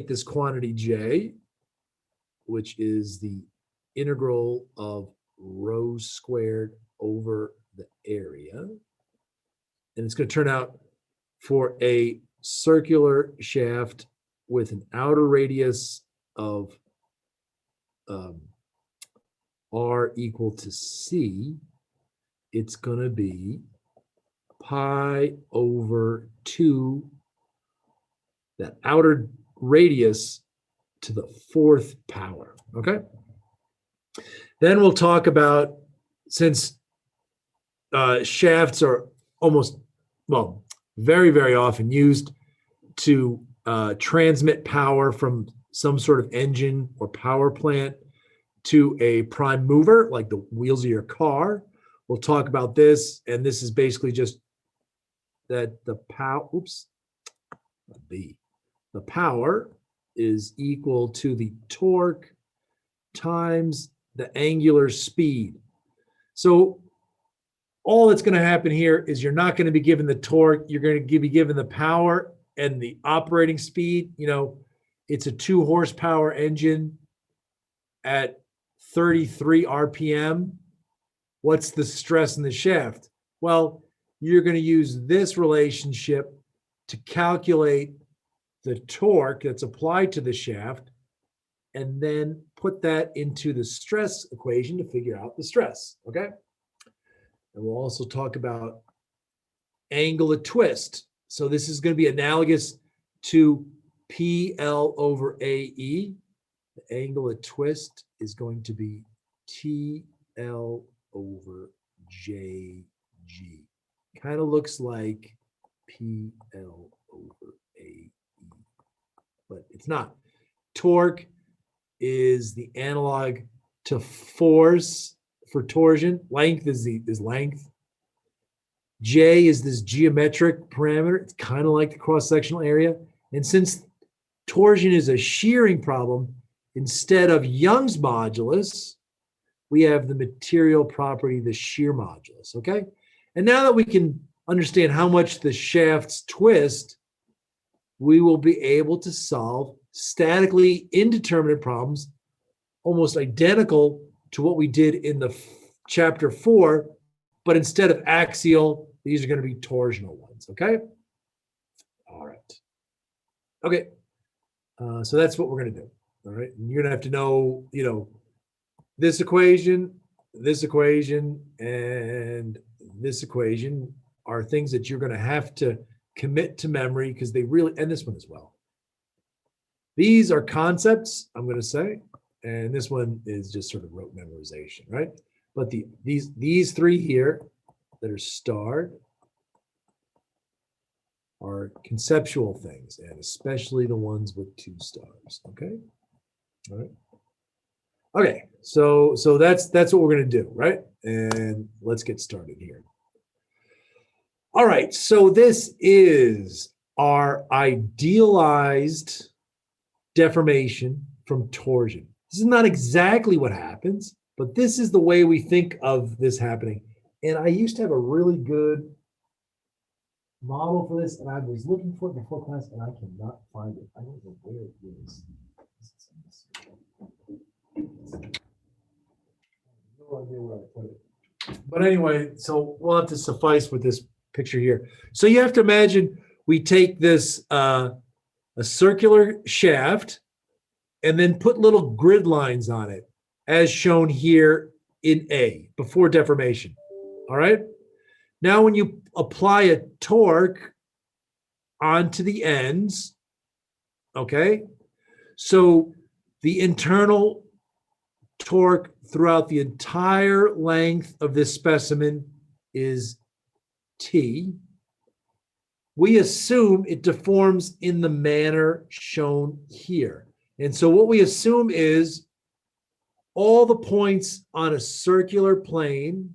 this quantity J, which is the integral of rho squared over the area. And it's going to turn out for a circular shaft with an outer radius of R equal to C, it's going to be pi over 2, that outer radius to the 4th power, okay? Then we'll talk about, since shafts are almost, well, very, very often used to transmit power from some sort of engine or power plant to a prime mover, like the wheels of your car. We'll talk about this, and this is basically just that the power, the power is equal to the torque times the angular speed. So all that's going to happen here is you're not going to be given the torque, you're going to be given the power and the operating speed. You know, it's a 2 horsepower engine at 33 RPM. What's the stress in the shaft? Well, you're going to use this relationship to calculate the torque that's applied to the shaft and then put that into the stress equation to figure out the stress, okay? And we'll also talk about angle of twist. So this is going to be analogous to PL over AE. The angle of twist is going to be TL over JG. Kind of looks like PL over AE, but it's not. Torque is the analog to force for torsion. Length is length. J is this geometric parameter. It's kind of like the cross-sectional area. And since torsion is a shearing problem, instead of Young's modulus, we have the material property, the shear modulus, okay? And now that we can understand how much the shafts twist, we will be able to solve statically indeterminate problems almost identical to what we did in the chapter 4, but instead of axial, these are going to be torsional ones, okay? All right. Okay, so that's what we're going to do, all right? And you're going to have to know, you know, this equation, and this equation are things that you're going to have to commit to memory because they really, and this one as well. These are concepts, I'm going to say, and this one is just sort of rote memorization, right? But these three here that are starred are conceptual things, and especially the ones with 2 stars, okay? All right. Okay, so that's what we're going to do, right? And let's get started here. All right, so this is our idealized deformation from torsion. This is not exactly what happens, but this is the way we think of this happening. And I used to have a really good model for this, and I was looking for it before class, and I cannot find it. I don't know where it is. No idea where I put it. But anyway, so we'll have to suffice with this picture here. So you have to imagine we take this a circular shaft and then put little grid lines on it, as shown here in A, before deformation. All right? Now, when you apply a torque onto the ends, okay, so the internal torque throughout the entire length of this specimen is T. We assume it deforms in the manner shown here. And so what we assume is all the points on a circular plane,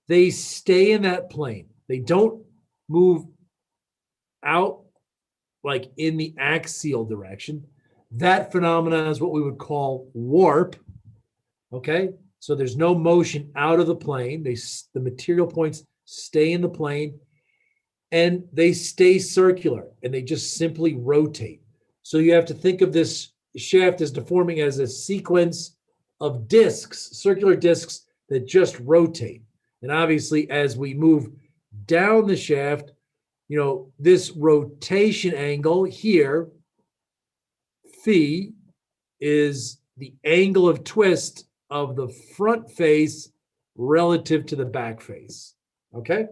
they stay in that plane. They don't move out like in the axial direction. That phenomenon is what we would call warp, okay? So there's no motion out of the plane. The material points stay in the plane, and they stay circular, and they just simply rotate. So you have to think of this shaft as deforming as a sequence of discs, circular discs that just rotate. And obviously, as we move down the shaft, this rotation angle here, phi, is the angle of twist of the front face relative to the back face. Okay?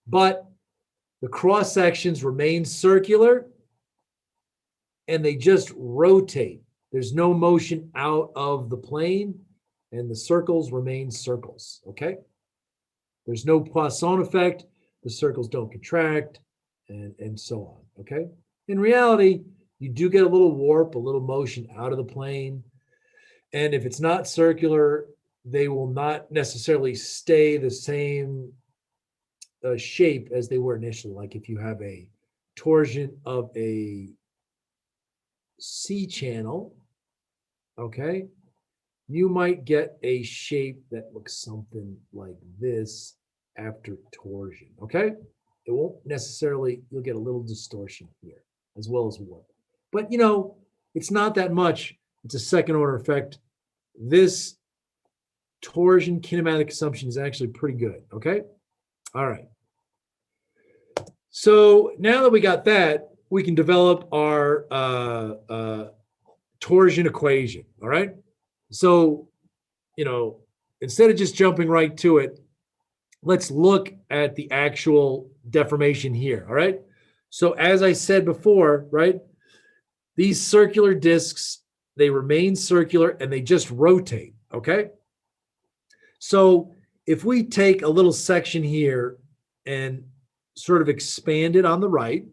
But the cross sections remain circular and they just rotate. There's no motion out of the plane and the circles remain circles. Okay? There's no Poisson effect. The circles don't contract and so on. Okay? In reality, you do get a little warp, a little motion out of the plane. And if it's not circular, they will not necessarily stay the same shape as they were initially. Like if you have a torsion of a C channel, okay, you might get a shape that looks something like this after torsion, okay? It won't necessarily, you'll get a little distortion here as well as warp. But it's not that much. It's a second order effect. This torsion kinematic assumption is actually pretty good, okay? All right. So now that we got that, we can develop our torsion equation, all right? So, instead of just jumping right to it, let's look at the actual deformation here, all right? So as I said before, right, these circular discs, they remain circular and they just rotate, okay? So if we take a little section here and sort of expand it on the right,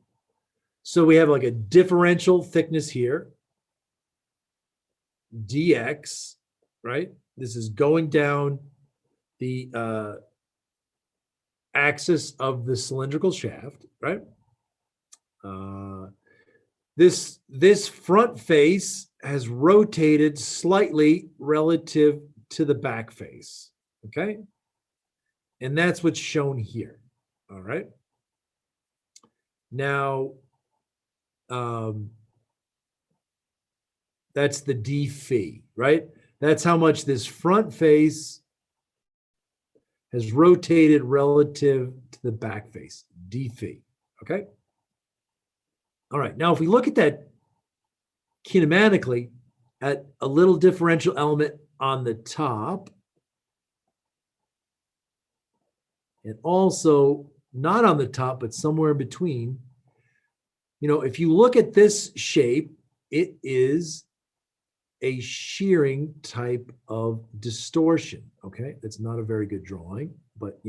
so we have like a differential thickness here, dx, right? This is going down the axis of the cylindrical shaft, right? This front face has rotated slightly relative to the back face, okay? And that's what's shown here, all right? Now, that's the d phi, right? That's how much this front face has rotated relative to the back face, d phi, okay? All right, now if we look at that kinematically at a little differential element on the top, and also not on the top, but somewhere in between, if you look at this shape, it is a shearing type of distortion, okay? That's not a very good drawing, but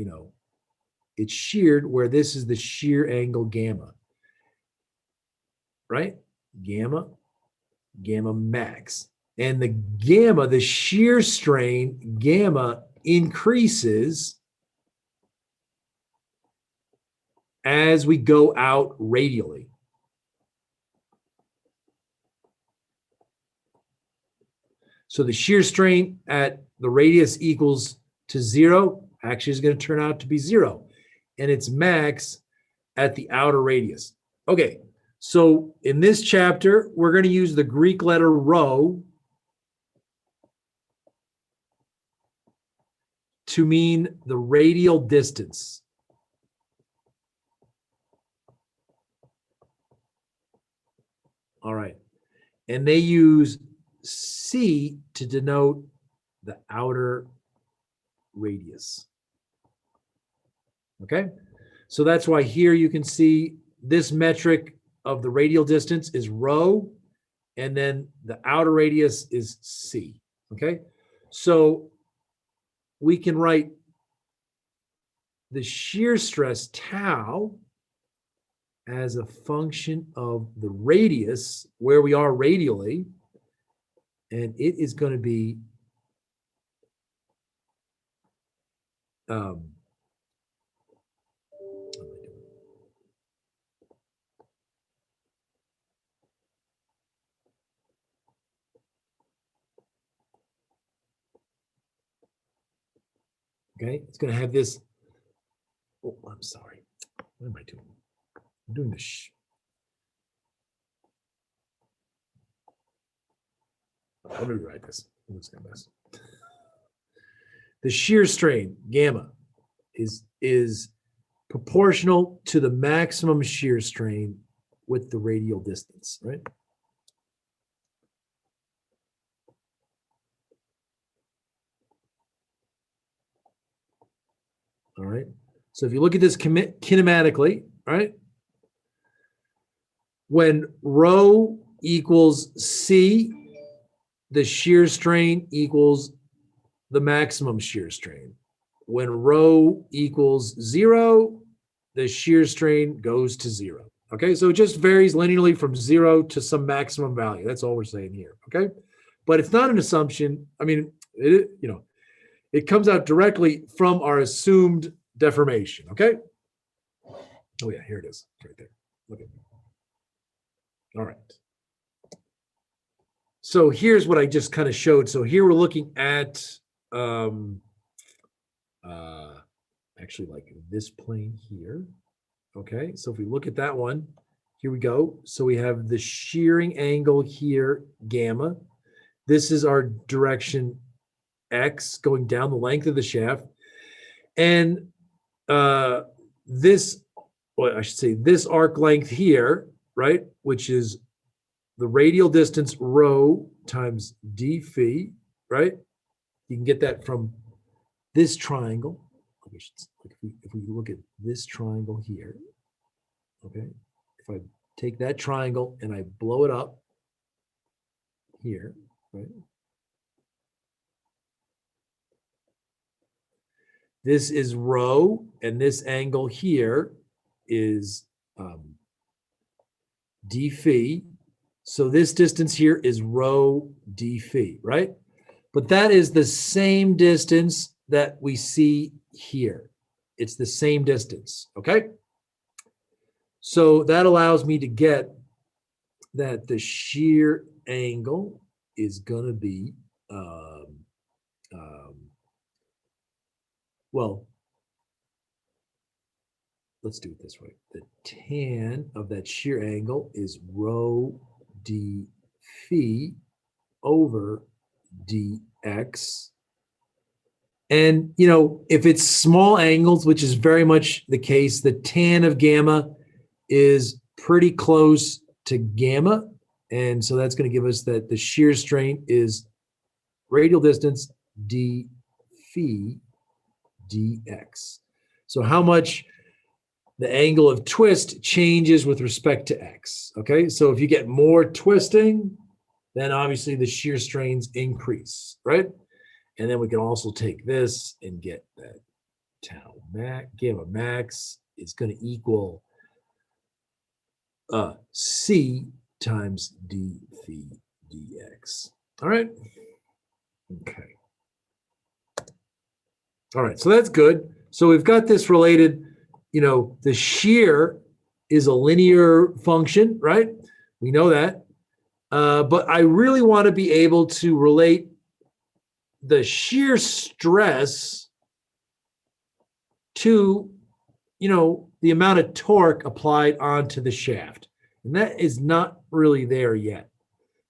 it's sheared where this is the shear angle gamma, right? Gamma max. And the gamma, the shear strain gamma increases as we go out radially. So the shear strain at the radius equals to 0 actually is going to turn out to be 0. And it's max at the outer radius. Okay, so in this chapter, we're going to use the Greek letter rho to mean the radial distance. All right. And they use C to denote the outer radius. Okay? So that's why here you can see this metric of the radial distance is rho, and then the outer radius is C. Okay? So we can write the shear stress tau as a function of the radius, where we are radially, and it is going to be okay, it's going to have this. Oh, I'm sorry. What am I doing? I'm doing this. Let me rewrite this. I'm just gonna mess. The shear strain, gamma, is proportional to the maximum shear strain with the radial distance, right? All right. So if you look at this kinematically, all right, when rho equals C, the shear strain equals the maximum shear strain. When rho equals 0, the shear strain goes to 0. Okay, so it just varies linearly from 0 to some maximum value. That's all we're saying here. Okay, but it's not an assumption. I mean, it comes out directly from our assumed deformation. Okay. Oh yeah, here it is, right there. Look at it. All right. So here's what I just kind of showed. So here we're looking at actually like this plane here. Okay, so if we look at that one, here we go. So we have the shearing angle here, gamma. This is our direction X going down the length of the shaft. And this, well, I should say this arc length here, right, which is the radial distance rho times d phi, right? You can get that from this triangle. If we look at this triangle here, okay, if I take that triangle and I blow it up here, right? This is rho, and this angle here is d phi. So this distance here is rho d phi, right? But that is the same distance that we see here. It's the same distance, okay? So that allows me to get that the shear angle is going to be, well, let's do it this way. The tan of that shear angle is rho d phi over dx. And, if it's small angles, which is very much the case, the tan of gamma is pretty close to gamma. And so that's going to give us that the shear strain is radial distance d phi dx. So how much the angle of twist changes with respect to x. Okay, so if you get more twisting, then obviously the shear strains increase, right? And then we can also take this and get that tau max, gamma max is going to equal C times d phi dx. All right. Okay. All right. So that's good. So we've got this related, the shear is a linear function, right? We know that. But I really want to be able to relate the shear stress to, the amount of torque applied onto the shaft. And that is not really there yet.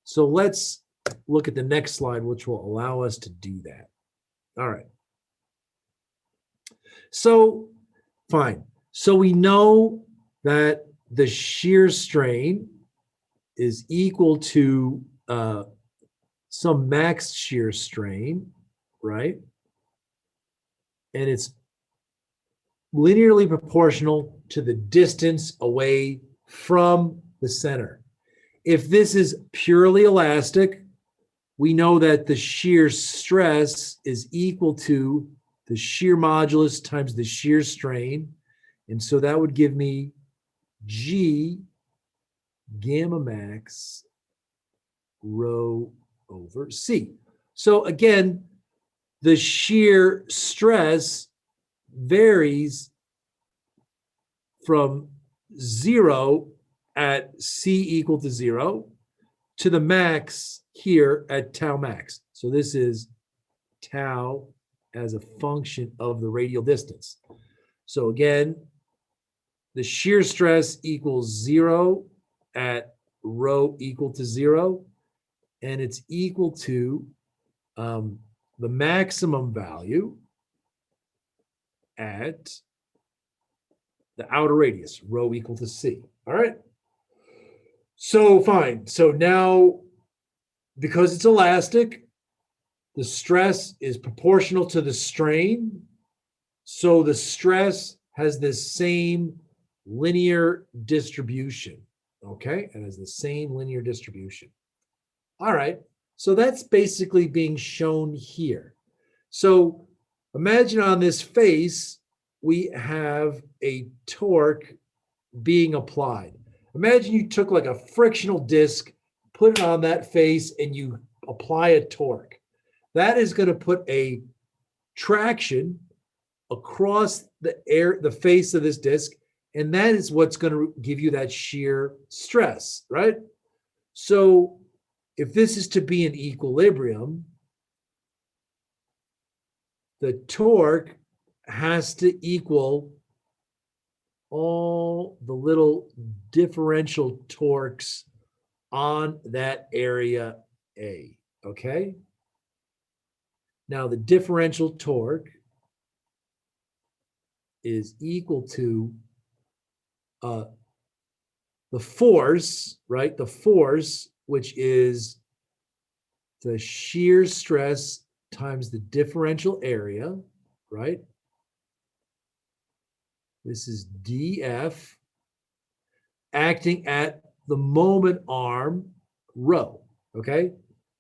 So let's look at the next slide, which will allow us to do that. All right. So, fine. So we know that the shear strain is equal to some max shear strain, right? And it's linearly proportional to the distance away from the center. If this is purely elastic, we know that the shear stress is equal to the shear modulus times the shear strain. And so that would give me G gamma max rho over C. So again, the shear stress varies from 0 at C equal to 0 to the max here at tau max. So this is tau as a function of the radial distance. So again, the shear stress equals 0 at rho equal to 0. and it's equal to the maximum value at the outer radius, rho equal to c. All right. So fine. So now, because it's elastic, the stress is proportional to the strain. So the stress has this same linear distribution. Okay. It has the same linear distribution. All right. So that's basically being shown here. So imagine on this face, we have a torque being applied. Imagine you took like a frictional disc, put it on that face, and you apply a torque. That is going to put a traction across the face of this disc, and that is what's going to give you that shear stress, right? So if this is to be in equilibrium, the torque has to equal all the little differential torques on that area A, okay? Now the differential torque is equal to the force, right? The force, which is the shear stress times the differential area, right? This is dF acting at the moment arm rho, okay?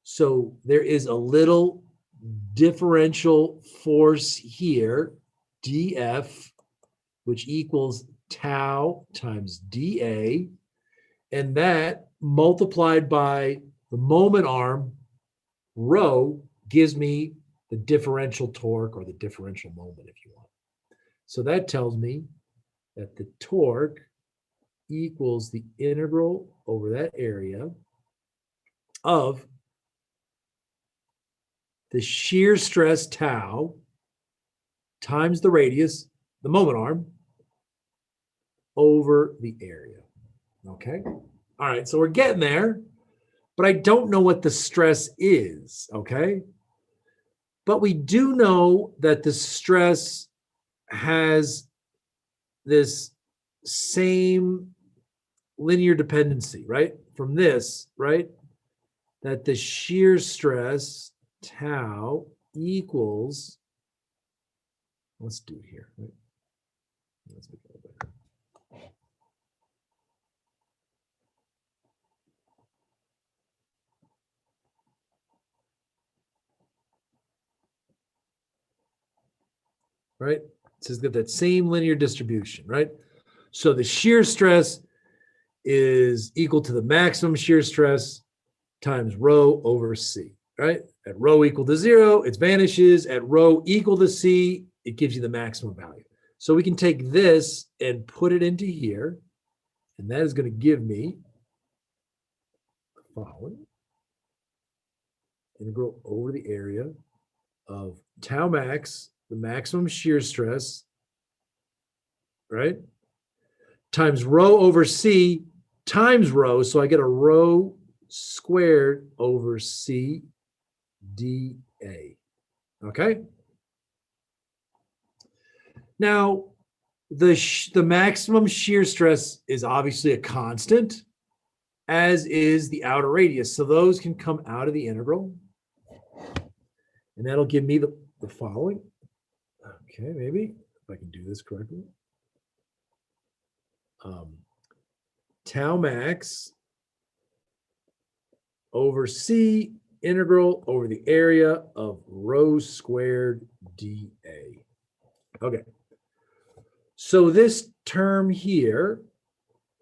So there is a little differential force here, dF, which equals tau times dA, and that multiplied by the moment arm rho gives me the differential torque, or the differential moment if you want. So that tells me that the torque equals the integral over that area of the shear stress tau times the radius, the moment arm, over the area. Okay. All right. So we're getting there, but I don't know what the stress is. Okay. But we do know that the stress has this same linear dependency, right? From this, right? That the shear stress tau equals, let's do it here. Right? Let's make it a little better. Right? So it's got that same linear distribution, right? So the shear stress is equal to the maximum shear stress times rho over C, right? At rho equal to 0, it vanishes. At rho equal to C, it gives you the maximum value. So we can take this and put it into here, and that is going to give me the following. Integral over the area of tau max, the maximum shear stress, right? Times rho over C times rho. So I get a rho squared over C dA. Okay. Now, the maximum shear stress is obviously a constant, as is the outer radius. So those can come out of the integral. And that'll give me the following. Okay, maybe if I can do this correctly. Tau max over C integral over the area of rho squared dA. Okay. So this term here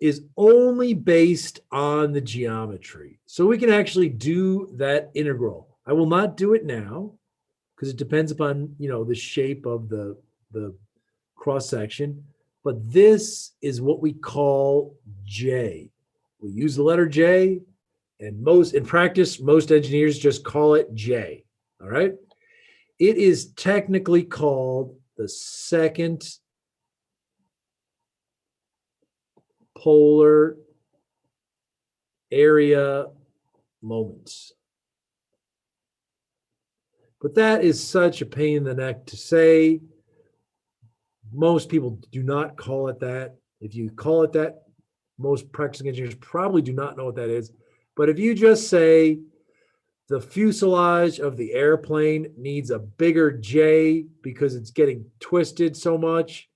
is only based on the geometry. So we can actually do that integral. I will not do it now because it depends upon, the shape of the cross section. But this is what we call J. We use the letter J, and in practice, most engineers just call it J. All right. It is technically called the second polar area moment. But that is such a pain in the neck to say. Most people do not call it that. If you call it that, most practicing engineers probably do not know what that is. But if you just say the fuselage of the airplane needs a bigger J because it's getting twisted so much,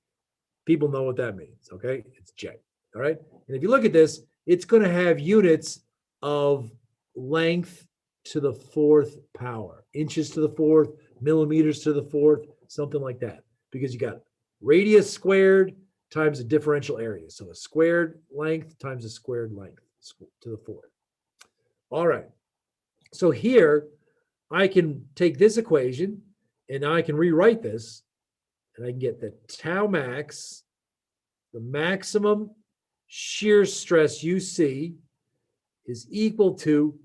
people know what that means, okay? It's J, all right? And if you look at this, it's going to have units of length to the fourth power, inches to the fourth, millimeters to the fourth, something like that, because you got radius squared times a differential area. So a squared length times a squared length to the fourth. All right. So here I can take this equation and I can rewrite this, and I can get that tau max, the maximum shear stress UC, is equal to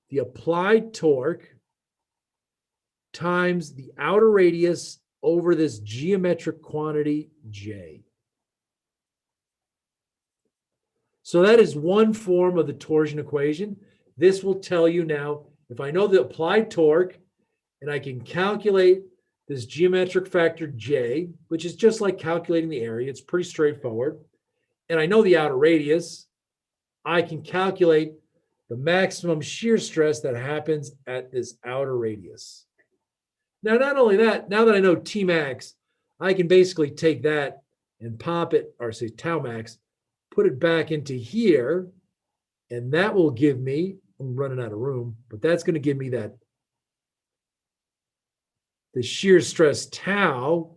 the applied torque times the outer radius over this geometric quantity J. So that is one form of the torsion equation. This will tell you now, if I know the applied torque and I can calculate this geometric factor J, which is just like calculating the area, it's pretty straightforward, and I know the outer radius, I can calculate the maximum shear stress that happens at this outer radius. Now, not only that, now that I know T max, I can basically take that and pop it, or say tau max, put it back into here, and that will give me, I'm running out of room, but that's going to give me that the shear stress tau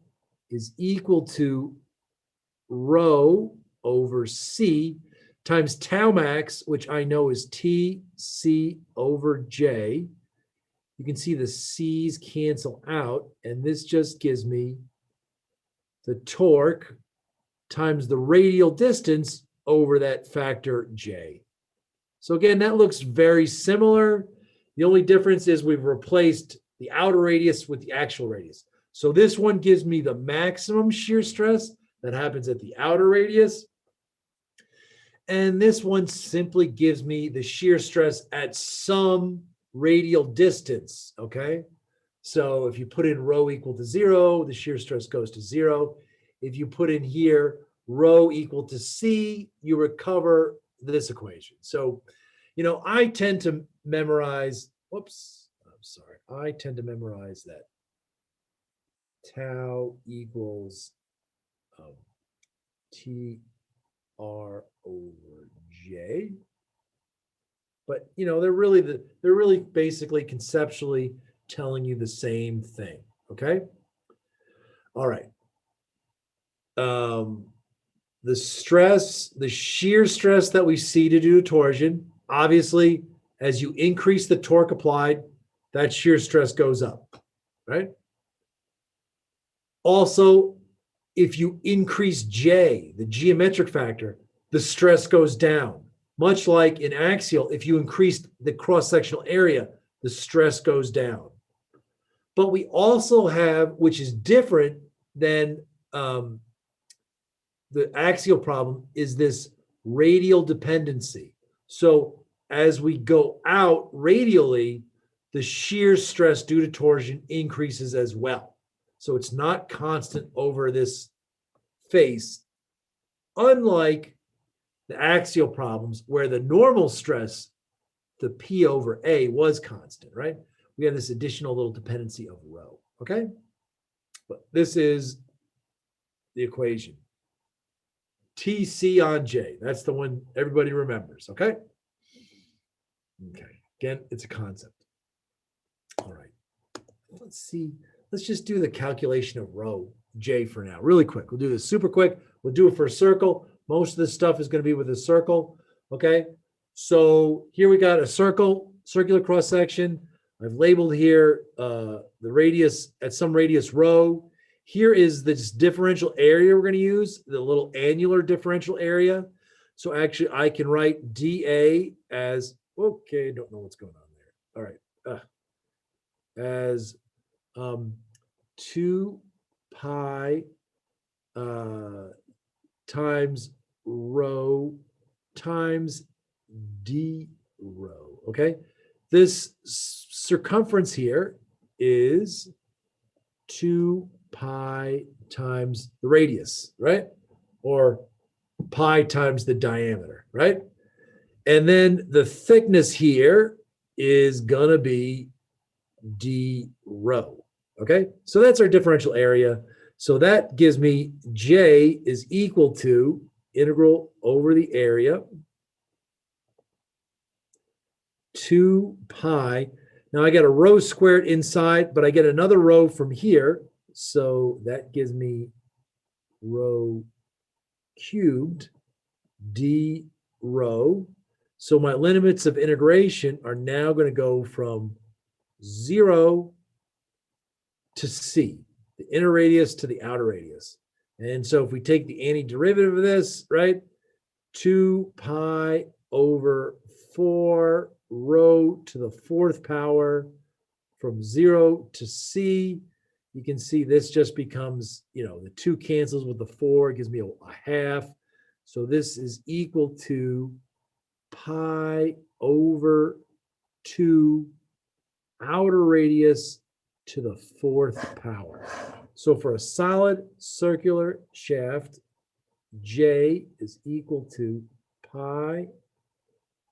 is equal to rho over C times tau max, which I know is TC over J. You can see the C's cancel out, and this just gives me the torque times the radial distance over that factor J. So again, that looks very similar. The only difference is we've replaced the outer radius with the actual radius. So this one gives me the maximum shear stress that happens at the outer radius. And this one simply gives me the shear stress at some radial distance, okay? So if you put in rho equal to 0, the shear stress goes to 0. If you put in here rho equal to C, you recover this equation. So, you know, I tend to memorize, I tend to memorize that tau equals TR over J. But, you know, they're really basically conceptually telling you the same thing, okay? All right. The shear stress that we see to do torsion, obviously, as you increase the torque applied, that shear stress goes up, right? Also, if you increase J, the geometric factor, the stress goes down. Much like in axial, if you increase the cross-sectional area, the stress goes down. But we also have, which is different than the axial problem, is this radial dependency. So as we go out radially, the shear stress due to torsion increases as well. So it's not constant over this face, unlike the axial problems where the normal stress, the P over A, was constant, right? We have this additional little dependency of rho, okay? But this is the equation. TC on J, that's the one everybody remembers, okay? Okay, again, it's a concept. All right, let's see. Let's just do the calculation of rho J for now, really quick. We'll do this super quick. We'll do it for a circle. Most of this stuff is going to be with a circle, okay? So here we got a circle, circular cross section. I've labeled here the radius at some radius rho. Here is this differential area we're going to use, the little annular differential area. So actually I can write dA as, okay, don't know what's going on there. All right, as 2 pi times rho times d rho, okay? This circumference here is 2 pi times the radius, right? Or pi times the diameter, right? And then the thickness here is going to be d rho, okay? So that's our differential area. So that gives me J is equal to integral over the area 2 pi. Now I got a rho squared inside, but I get another rho from here. So that gives me rho cubed d rho. So my limits of integration are now going to go from 0 to c, the inner radius to the outer radius. And so if we take the antiderivative of this, right, 2 pi over 4 rho to the 4th power from 0 to c, you can see this just becomes, the 2 cancels with the 4, it gives me a half. So this is equal to pi over 2 outer radius to the 4th power. So for a solid circular shaft, J is equal to pi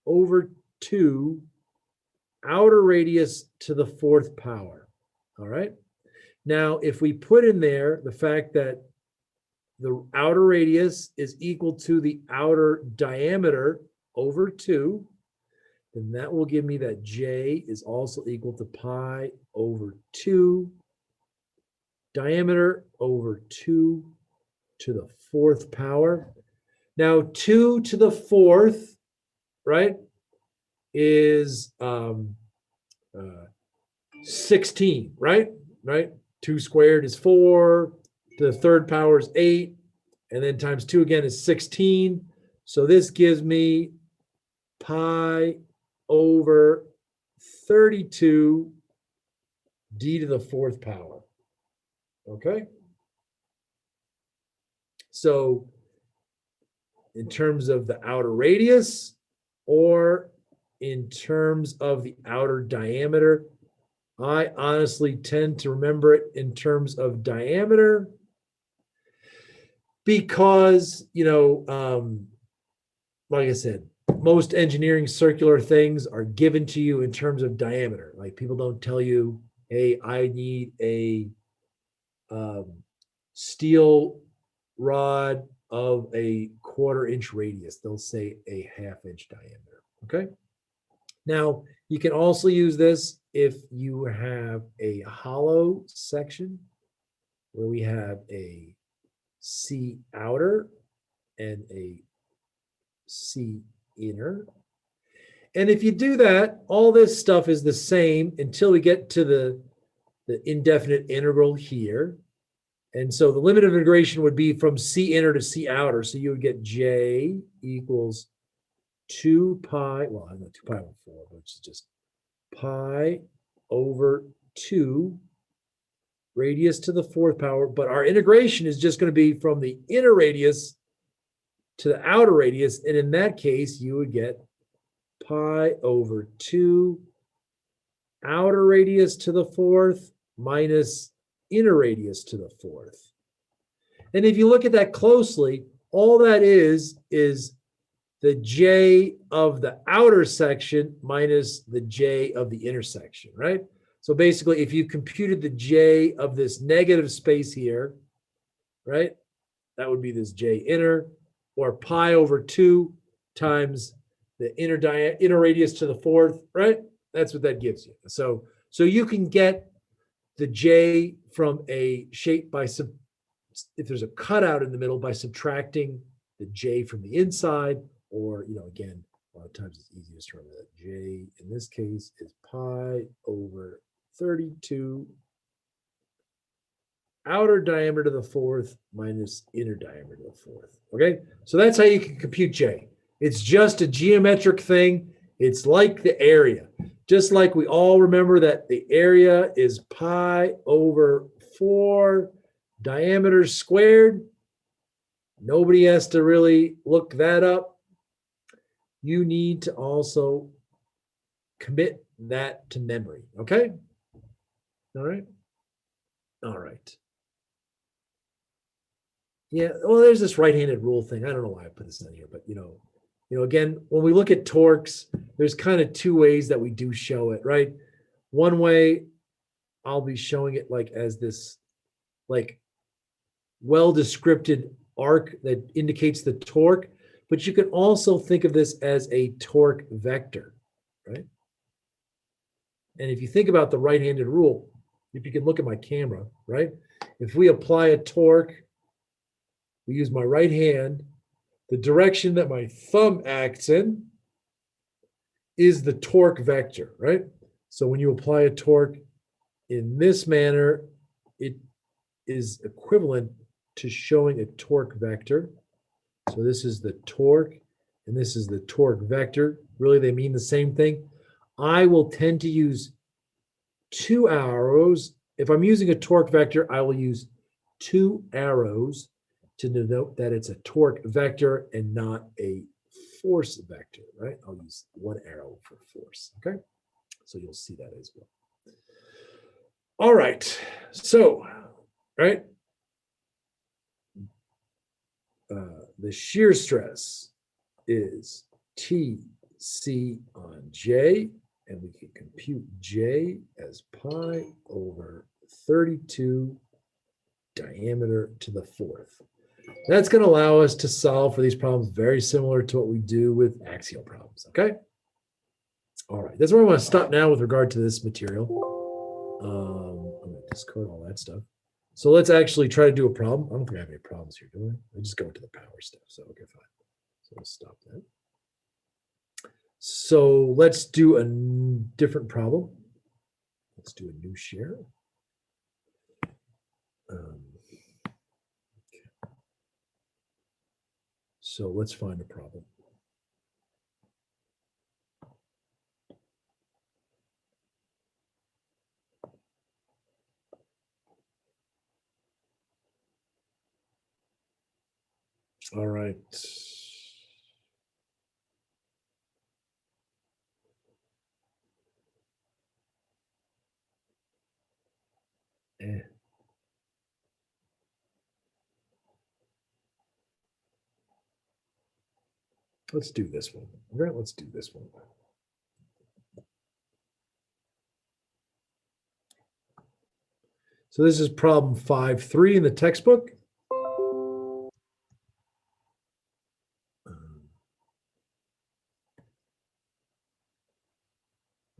over 2 outer radius to the 4th power. All right. Now, if we put in there the fact that the outer radius is equal to the outer diameter over 2, then that will give me that J is also equal to pi over 2 diameter over 2 to the 4th power. Now, 2 to the 4th, right, is 16, right? 2 squared is 4, to the 3rd power is 8, and then times 2 again is 16. So this gives me pi over 32 d to the 4th power. Okay? So in terms of the outer radius or in terms of the outer diameter, I honestly tend to remember it in terms of diameter because, like I said, most engineering circular things are given to you in terms of diameter. Like people don't tell you, hey, I need a steel rod of a 1/4 inch radius. They'll say a 1/2 inch diameter. Okay. Now, you can also use this if you have a hollow section where we have a C outer and a C inner. And if you do that, all this stuff is the same until we get to the indefinite integral here. And so the limit of integration would be from C inner to C outer. So you would get J equals 2 pi, well, I know 2 pi over 4, which is just pi over 2 radius to the 4th power. But our integration is just going to be from the inner radius to the outer radius. And in that case, you would get pi over 2 outer radius to the 4th minus inner radius to the 4th. And if you look at that closely, all that is the J of the outer section minus the J of the intersection, right? So basically, if you computed the J of this negative space here, right, that would be this J inner, or pi over 2 times the inner radius to the 4th, right? That's what that gives you. So you can get the J from a shape by if there's a cutout in the middle by subtracting the J from the inside, or, again, a lot of times it's easiest to remember that J in this case is pi over 32 outer diameter to the 4th minus inner diameter to the 4th. Okay, so that's how you can compute J. It's just a geometric thing. It's like the area. Just like we all remember that the area is pi over 4 diameter squared. Nobody has to really look that up. You need to also commit that to memory, okay? All right. All right. Yeah, well, there's this right-handed rule thing. I don't know why I put this in here, but again, when we look at torques, there's kind of two ways that we do show it, right? One way, I'll be showing it like as this like well-descripted arc that indicates the torque, but you can also think of this as a torque vector, right? And if you think about the right-handed rule, if you can look at my camera, right? If we apply a torque, we use my right hand, the direction that my thumb acts in is the torque vector, right? So when you apply a torque in this manner, it is equivalent to showing a torque vector. So this is the torque, and this is the torque vector. Really, they mean the same thing. I will tend to use two arrows. If I'm using a torque vector, I will use two arrows to denote that it's a torque vector and not a force vector, right? I'll use one arrow for force, okay? So you'll see that as well. All right, so, right? The shear stress is TC on J, and we can compute J as pi over 32 diameter to the fourth. That's going to allow us to solve for these problems very similar to what we do with axial problems, okay? All right, that's where I want to stop now with regard to this material. I'm going to discard all that stuff. So let's actually try to do a problem. I don't think I have any problems here, do I? I just go to the power stuff, so okay, fine. So let's stop that. So let's do a different problem. Let's do a new share. Okay. So let's find a problem. All right. Let's do this one. All right, let's do this one. So this is problem 5.3 in the textbook.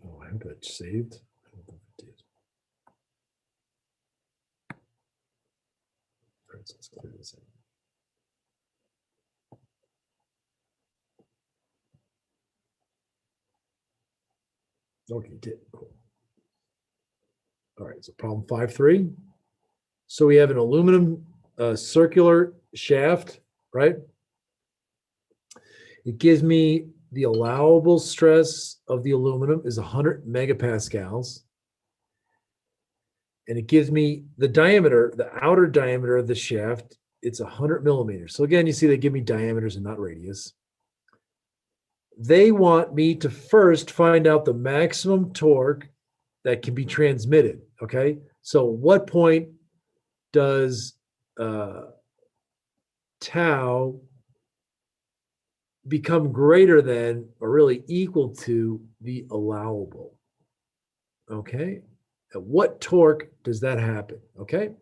Oh, I hope it's saved. I don't know if it did. All right, so let's clear this out. Okay, it did. Cool. All right, so problem 5.3. So we have an aluminum circular shaft, right? It gives me the allowable stress of the aluminum is 100 megapascals. And it gives me the diameter, the outer diameter of the shaft, it's 100 millimeters. So again, you see they give me diameters and not radius. They want me to first find out the maximum torque that can be transmitted, okay? So what point does tau become greater than or really equal to the allowable, okay? At what torque does that happen, okay?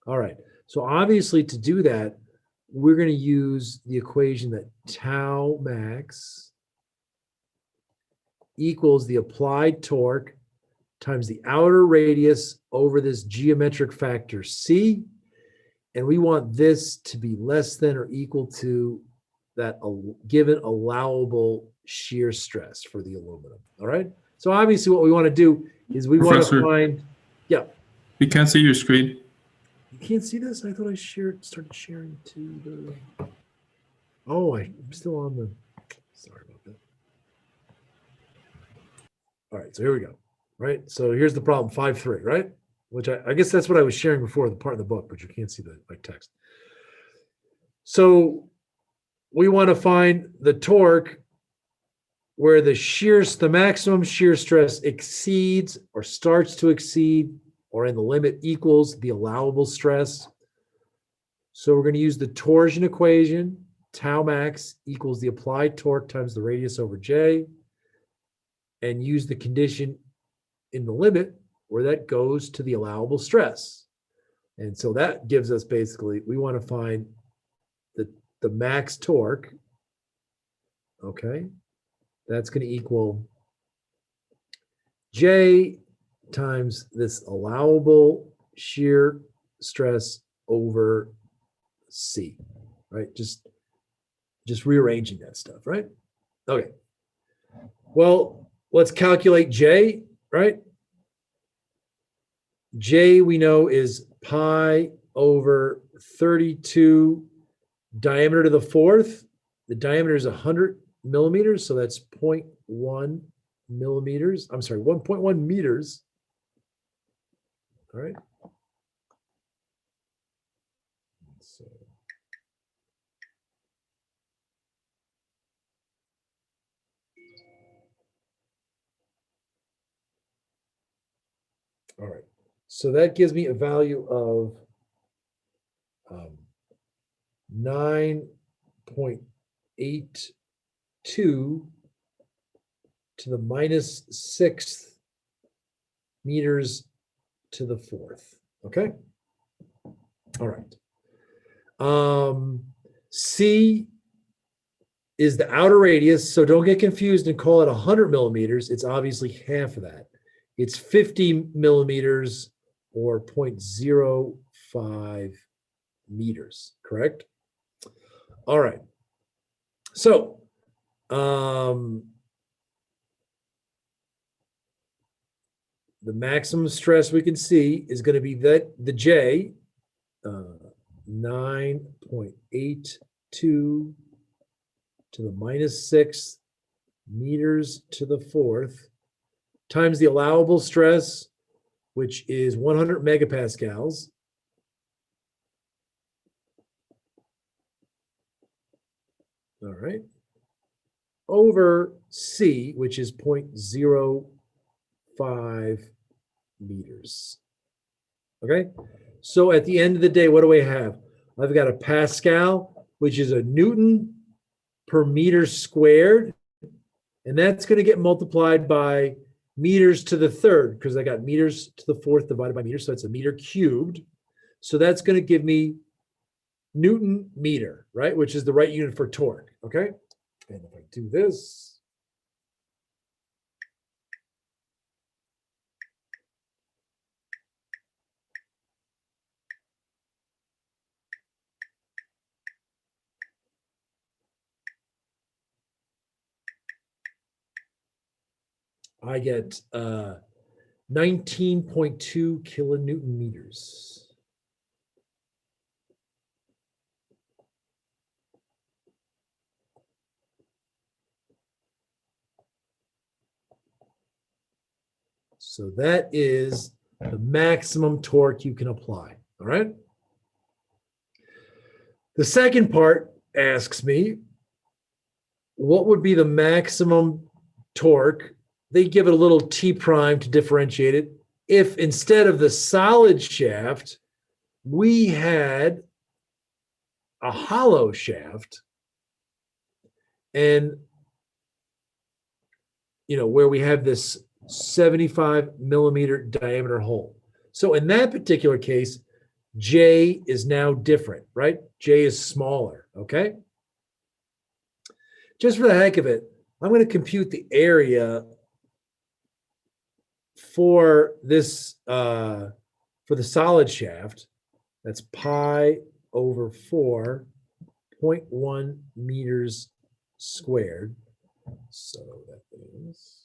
All right, so obviously to do that, we're gonna use the equation that tau max equals the applied torque times the outer radius over this geometric factor C. And we want this to be less than or equal to that given allowable shear stress for the aluminum. All right. So obviously what we want to do is we want to find, yeah. We can't see your screen. You can't see this? I thought I started sharing to the, oh, I'm still on the, sorry about that. All right, so here we go. Right, so here's the problem 5.3, right? Which I guess that's what I was sharing before, the part of the book, but you can't see the like text. So we want to find the torque where the maximum shear stress exceeds or starts to exceed or in the limit equals the allowable stress. So we're going to use the torsion equation. Tau max equals the applied torque times the radius over J, and use the condition in the limit where that goes to the allowable stress. And so that gives us basically, we want to find the max torque. Okay. That's going to equal J times this allowable shear stress over C, right? Just rearranging that stuff, right? Okay. Well, let's calculate J, right? J we know is pi over 32 diameter to the fourth. The diameter is 100 millimeters, so that's 0.1 millimeters. I'm sorry, 1.1 meters. All right. So all right. So that gives me a value of 9.82 to the minus sixth meters to the fourth. Okay. All right. C is the outer radius, so don't get confused and call it 100 millimeters. It's obviously half of that. It's 50 millimeters or 0.05 meters, correct? All right. So, the maximum stress we can see is going to be that the J, 9.82 to the minus sixth meters to the fourth times the allowable stress, which is 100 megapascals. All right. Over C, which is 0.05 meters. Okay. So at the end of the day, what do we have? I've got a Pascal, which is a Newton per meter squared. And that's going to get multiplied by meters to the third, because I got meters to the fourth divided by meters. So it's a meter cubed. So that's going to give me Newton meter, right? Which is the right unit for torque. Okay. And if I do this, I get 19.2 kilonewton meters. So that is the maximum torque you can apply. All right. The second part asks me, what would be the maximum torque? They give it a little T prime to differentiate it. If instead of the solid shaft, we had a hollow shaft, and where we have this 75 millimeter diameter hole. So in that particular case, J is now different, right? J is smaller, okay? Just for the heck of it, I'm going to compute the area for this, for the solid shaft. That's pi over 4.1 meters squared. So that is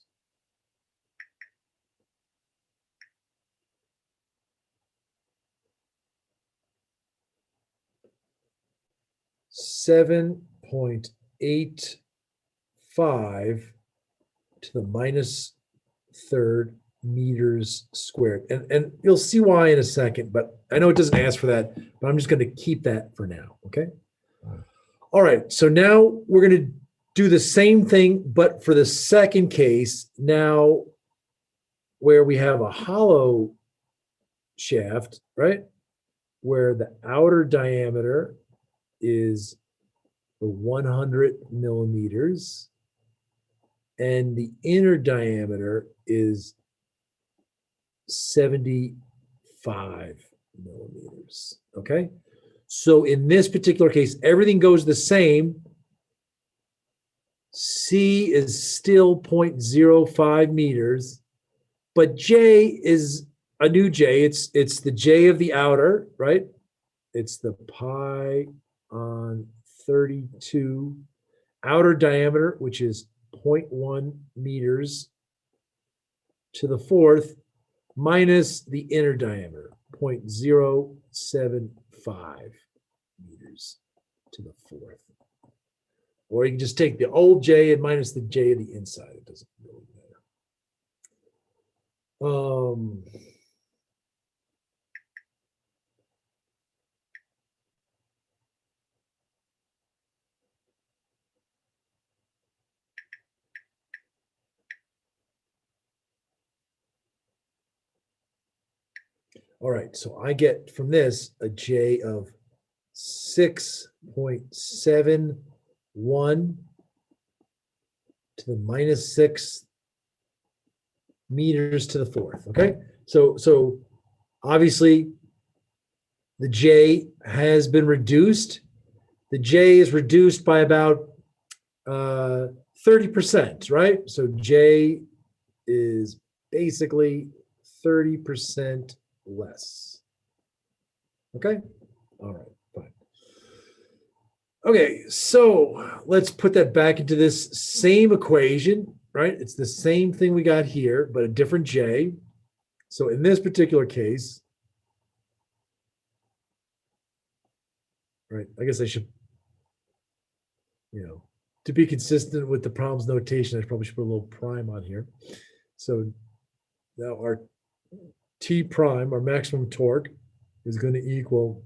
7.85 to the minus third meters squared. And you'll see why in a second, but I know it doesn't ask for that, but I'm just going to keep that for now, okay? All right, so now we're going to do the same thing, but for the second case, now where we have a hollow shaft, right? Where the outer diameter is the 100 millimeters and the inner diameter is 75 millimeters. Okay. So in this particular case, everything goes the same. C is still 0.05 meters, but J is a new J. It's the J of the outer, right? It's the pi on 32 outer diameter, which is 0.1 meters to the fourth, minus the inner diameter, 0.075 meters to the fourth. Or you can just take the old J and minus the J of the inside. It doesn't really matter. All right, so I get from this a J of 6.71 to the minus 6 meters to the fourth. Okay, so obviously the J has been reduced. The J is reduced by about 30%, right? So J is basically 30% less. Okay, all right, fine. Okay, so let's put that back into this same equation, right? It's the same thing we got here, but a different J. So in this particular case, right, I guess I should, to be consistent with the problem's notation, I probably should put a little prime on here. So now our T prime, our maximum torque, is going to equal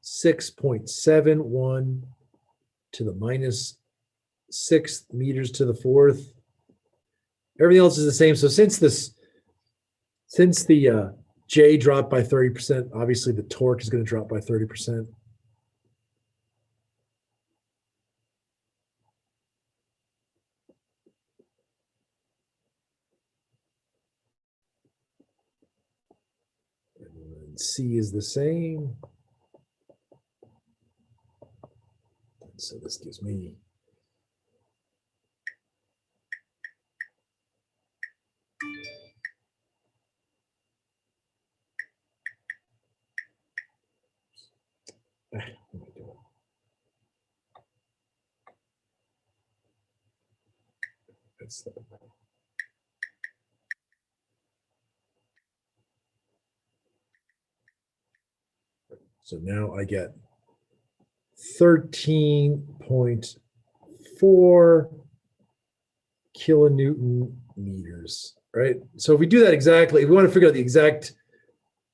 6.71 to the minus 6 meters to the fourth. Everything else is the same. So since the J dropped by 30%, obviously the torque is going to drop by 30%. And C is the same. So this gives me what am I doing? That's the, so now I get 13.4 kilonewton meters, right? So if we do that exactly, if we want to figure out the exact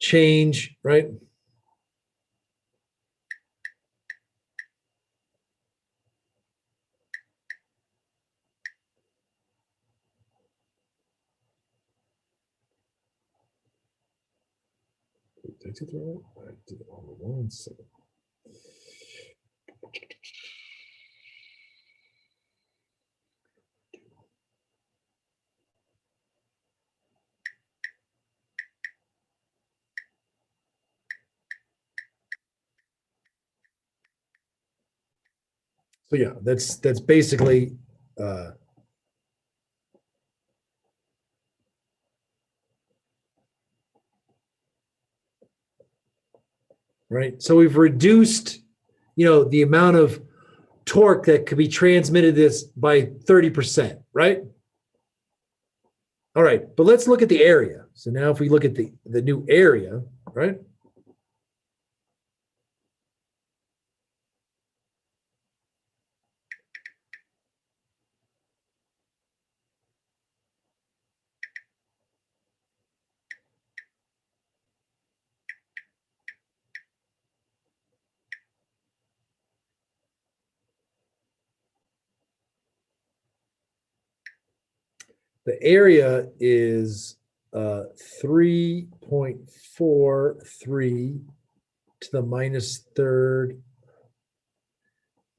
change, right? Did I do that right? I did it all in 1 second. So yeah, that's basically right. So we've reduced, the amount of torque that could be transmitted this by 30%, right? All right, but let's look at the area. So now if we look at the new area, right? The area is 3.43 to the minus third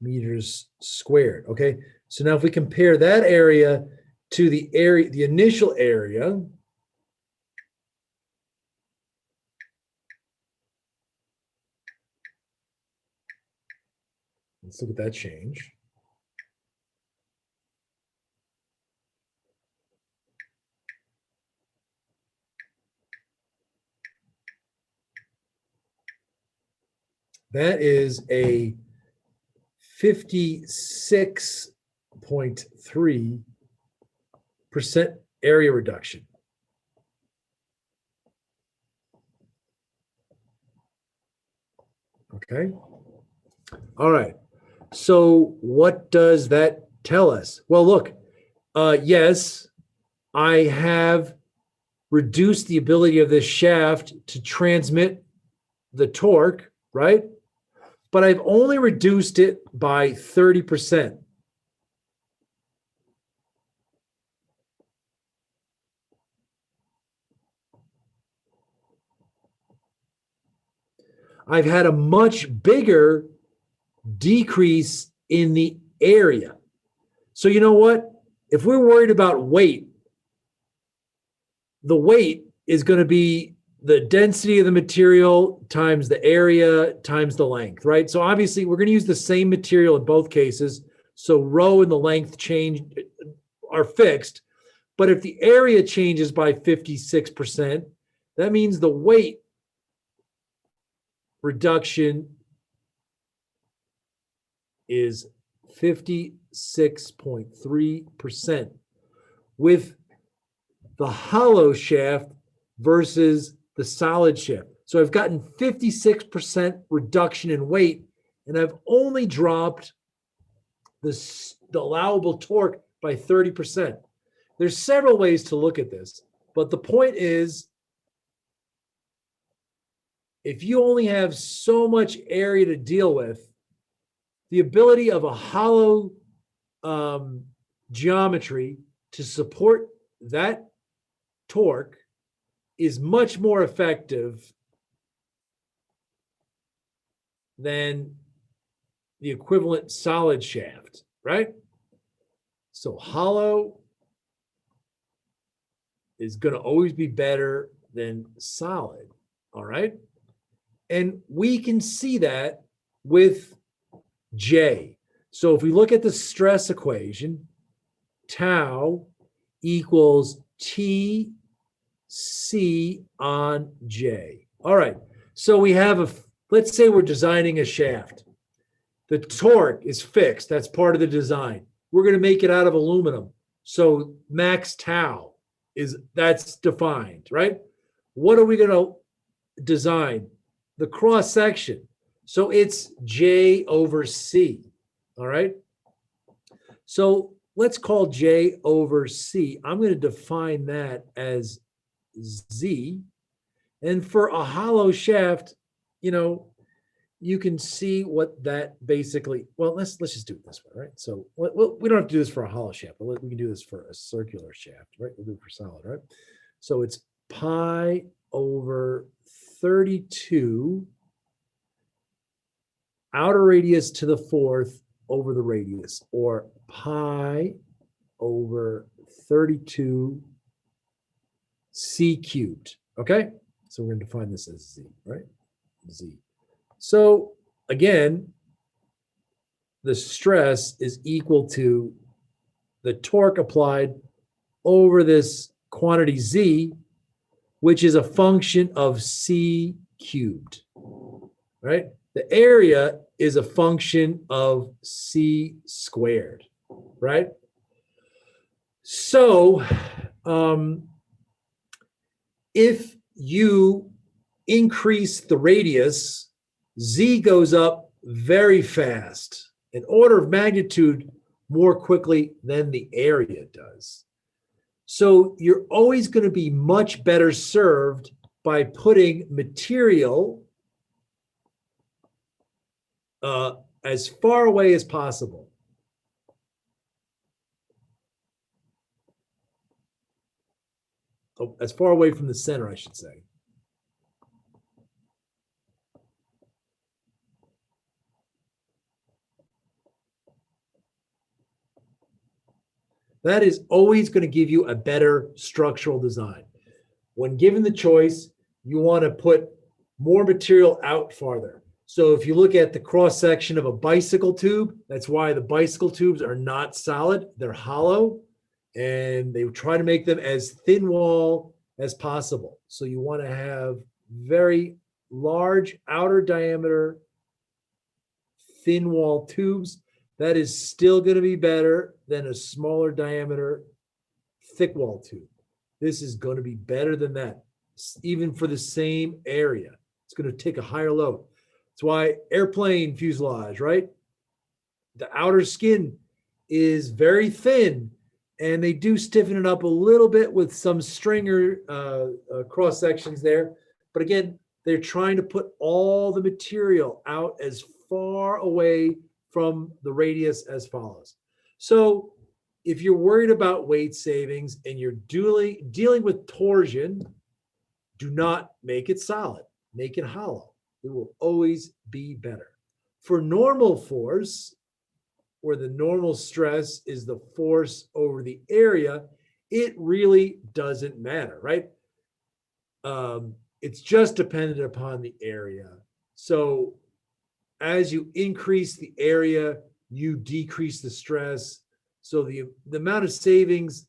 meters squared. Okay, so now if we compare that area to the area, the initial area, let's look at that change. That is a 56.3% area reduction. Okay. All right. So what does that tell us? Well, look, yes, I have reduced the ability of this shaft to transmit the torque, right? But I've only reduced it by 30%. I've had a much bigger decrease in the area. So you know what? If we're worried about weight, the weight is going to be the density of the material times the area times the length, right? So obviously we're going to use the same material in both cases. So rho and the length change are fixed. But if the area changes by 56%, that means the weight reduction is 56.3% with the hollow shaft versus the solid shaft. So I've gotten 56% reduction in weight, and I've only dropped the allowable torque by 30%. There's several ways to look at this, but the point is, if you only have so much area to deal with, the ability of a hollow geometry to support that torque is much more effective than the equivalent solid shaft, right? So hollow is going to always be better than solid, all right? And we can see that with J. So if we look at the stress equation, tau equals T C on J. All right. So we have let's say we're designing a shaft. The torque is fixed. That's part of the design. We're going to make it out of aluminum. So max tau that's defined, right? What are we going to design? The cross section. So it's J over C. All right. So let's call J over C. I'm going to define that as Z. And for a hollow shaft, you can see what that basically, well, let's just do it this way, right? So we don't have to do this for a hollow shaft, but we can do this for a circular shaft, right? We'll do it for solid, right? So it's pi over 32 outer radius to the fourth over the radius, or pi over 32 C cubed, okay? So we're going to define this as Z, right? Z. So again, the stress is equal to the torque applied over this quantity Z, which is a function of C cubed, right? The area is a function of C squared, right? So if you increase the radius, Z goes up very fast, an order of magnitude more quickly than the area does. So you're always going to be much better served by putting material as far away as possible. as far away from the center, I should say. That is always going to give you a better structural design. When given the choice, you want to put more material out farther. So if you look at the cross section of a bicycle tube, that's why the bicycle tubes are not solid. They're hollow, and they try to make them as thin wall as possible. So you want to have very large outer diameter thin wall tubes. That is still going to be better than a smaller diameter thick wall tube. This is going to be better than that, even for the same area. It's going to take a higher load. That's why airplane fuselage, right? The outer skin is very thin, and they do stiffen it up a little bit with some stringer cross sections there. But again, they're trying to put all the material out as far away from the radius as follows. So if you're worried about weight savings and you're dealing with torsion, do not make it solid. Make it hollow. It will always be better. For normal force, where the normal stress is the force over the area, it really doesn't matter, right? It's just dependent upon the area. So as you increase the area, you decrease the stress. So the amount of savings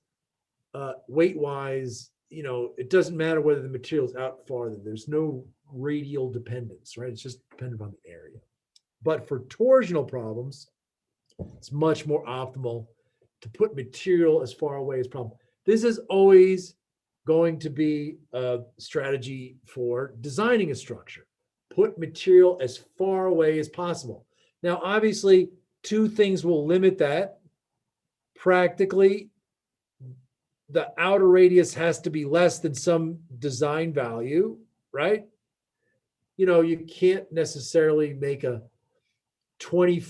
weight-wise, it doesn't matter whether the material's out farther. There's no radial dependence, right? It's just dependent on the area. But for torsional problems, it's much more optimal to put material as far away as possible. This is always going to be a strategy for designing a structure. Put material as far away as possible. Now, obviously, two things will limit that. Practically, the outer radius has to be less than some design value, right? You can't necessarily make a 20,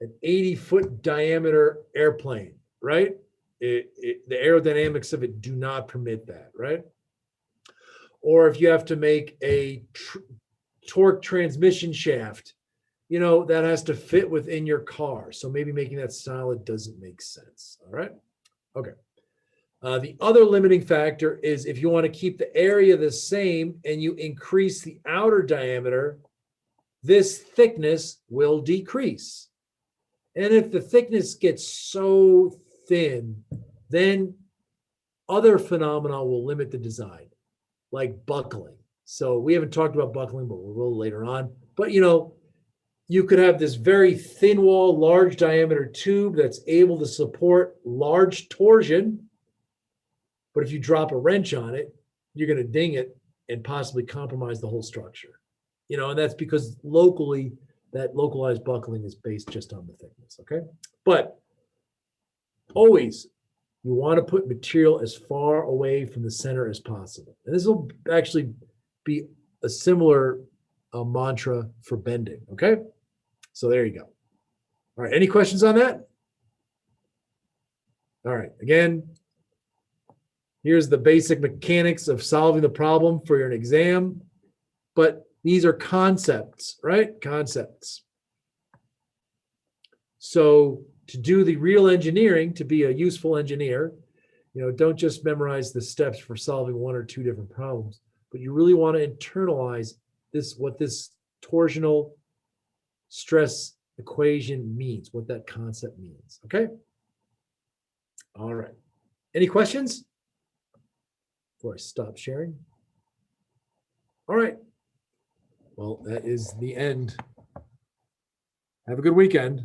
an 80-foot diameter airplane, right? The aerodynamics of it do not permit that, right? Or if you have to make a torque transmission shaft, that has to fit within your car. So maybe making that solid doesn't make sense. All right. Okay. The other limiting factor is if you want to keep the area the same and you increase the outer diameter, this thickness will decrease. And if the thickness gets so thin, then other phenomena will limit the design, like buckling. So we haven't talked about buckling, but we will later on. But you could have this very thin wall, large diameter tube that's able to support large torsion. But if you drop a wrench on it, you're going to ding it and possibly compromise the whole structure. And that's because locally, that localized buckling is based just on the thickness, okay? But always, you want to put material as far away from the center as possible. And this will actually be a similar mantra for bending, okay? So there you go. All right, any questions on that? All right, again, here's the basic mechanics of solving the problem for an exam, but these are concepts, right? Concepts. So to do the real engineering, to be a useful engineer, don't just memorize the steps for solving one or two different problems, but you really want to internalize what this torsional stress equation means, what that concept means, okay? All right. Any questions before I stop sharing? All right. Well, that is the end. Have a good weekend.